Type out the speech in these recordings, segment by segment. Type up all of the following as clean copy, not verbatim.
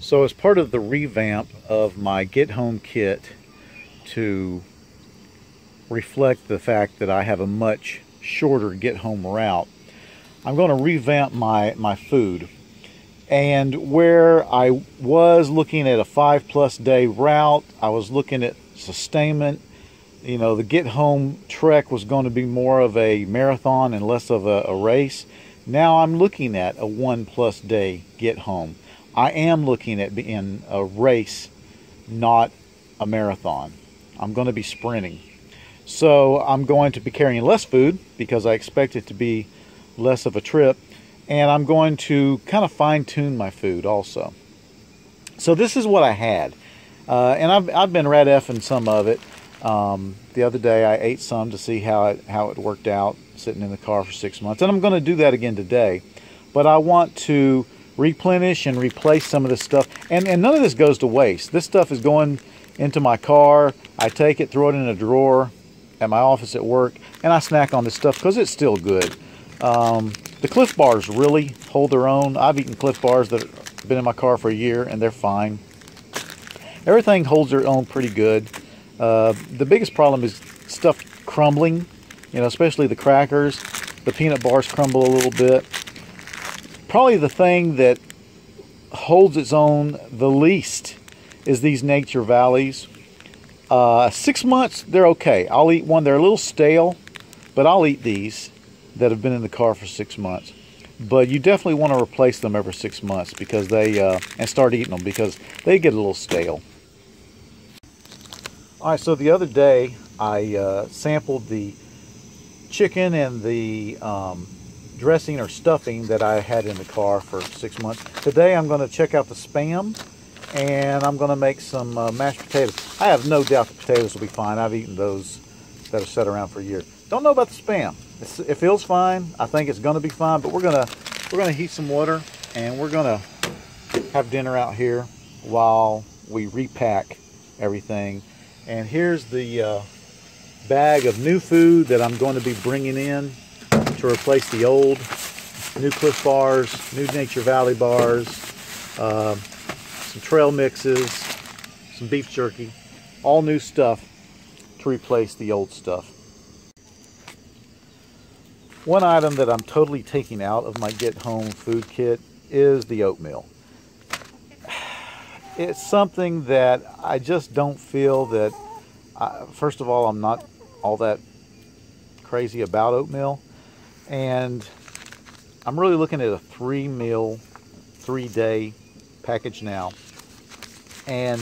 So as part of the revamp of my Get Home kit to reflect the fact that I have a much shorter Get Home route, I'm going to revamp my food. And where I was looking at a 5+ day route, I was looking at sustainment. You know, the Get Home trek was going to be more of a marathon and less of a race. Now I'm looking at a 1+ day Get Home. I am looking at being a race, not a marathon. I'm going to be sprinting. So I'm going to be carrying less food because I expect it to be less of a trip. And I'm going to kind of fine-tune my food also. So this is what I had. And I've been red effing some of it. The other day I ate some to see how it worked out sitting in the car for 6 months. And I'm going to do that again today. But I want to replenish and replace some of this stuff. And none of this goes to waste. This stuff is going into my car. I take it, throw it in a drawer at my office at work, and I snack on this stuff because it's still good. The Cliff Bars really hold their own. I've eaten Cliff Bars that have been in my car for a year, and they're fine. Everything holds their own pretty good. The biggest problem is stuff crumbling, you know, especially the crackers. The peanut bars crumble a little bit. Probably the thing that holds its own the least is these Nature Valleys. 6 months, they're okay. I'll eat one. They're a little stale, but I'll eat these that have been in the car for 6 months. But you definitely want to replace them every 6 months because they and start eating them because they get a little stale. All right, so the other day I sampled the chicken and the dressing or stuffing that I had in the car for 6 months. Today I'm going to check out the Spam, and I'm going to make some mashed potatoes. I have no doubt the potatoes will be fine. I've eaten those that have sat around for a year. Don't know about the Spam. It feels fine. I think it's going to be fine, but we're gonna heat some water, and we're gonna have dinner out here while we repack everything. And here's the bag of new food that I'm going to be bringing in to replace the old. New Cliff Bars, new Nature Valley bars, some trail mixes, some beef jerky, all new stuff to replace the old stuff. One item that I'm totally taking out of my Get Home food kit is the oatmeal. It's something that I just don't feel that, first of all, I'm not all that crazy about oatmeal. And I'm really looking at a 3-meal, 3-day package now. And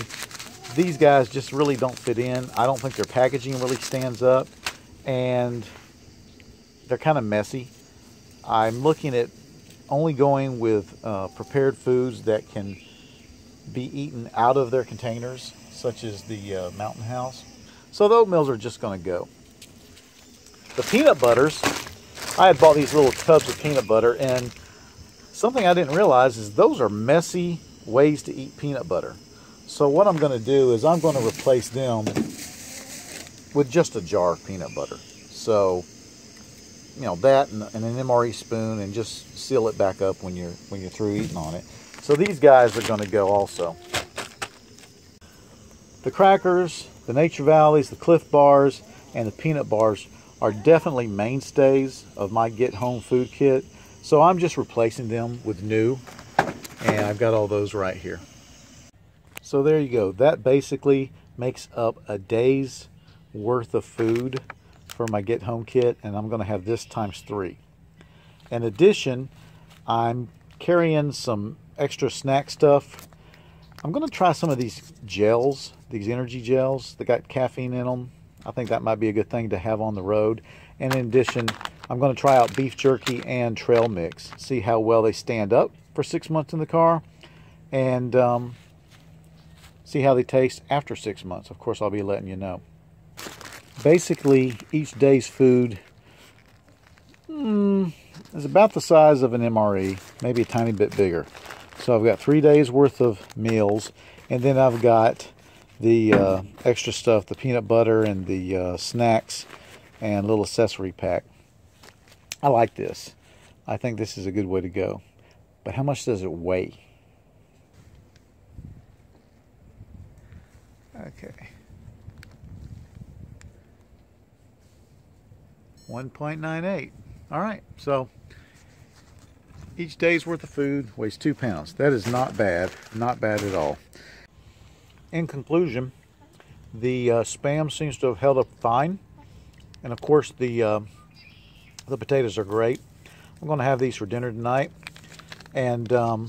these guys just really don't fit in. I don't think their packaging really stands up. And they're kind of messy. I'm looking at only going with prepared foods that can be eaten out of their containers, such as the Mountain House. So the oatmeals are just going to go. The peanut butters, I had bought these little tubs of peanut butter, and something I didn't realize is those are messy ways to eat peanut butter. So what I'm going to do is I'm going to replace them with just a jar of peanut butter. So, you know, that and an MRE spoon, and just seal it back up when you're through eating on it. So these guys are going to go also. The crackers, the Nature Valleys, the Cliff Bars, and the peanut bars are definitely mainstays of my Get Home food kit. So I'm just replacing them with new, and I've got all those right here. So there you go. That basically makes up a day's worth of food for my Get Home kit, and I'm going to have this times 3. In addition, I'm carrying some extra snack stuff. I'm going to try some of these gels, these energy gels that got caffeine in them. I think that might be a good thing to have on the road. And in addition, I'm going to try out beef jerky and trail mix, see how well they stand up for 6 months in the car, and see how they taste after 6 months. Of course, I'll be letting you know. Basically, each day's food is about the size of an MRE, maybe a tiny bit bigger. So I've got 3 days worth of meals, and then I've got the extra stuff, the peanut butter and the snacks and a little accessory pack. I like this. I think this is a good way to go. But how much does it weigh? Okay. 1.98. All right, so each day's worth of food weighs 2 pounds. That is not bad at all. In conclusion, the Spam seems to have held up fine, and of course the potatoes are great. I'm going to have these for dinner tonight, and I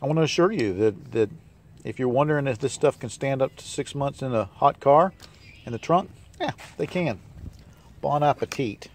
want to assure you that if you're wondering if this stuff can stand up to 6 months in a hot car in the trunk, yeah, they can. Bon appetit.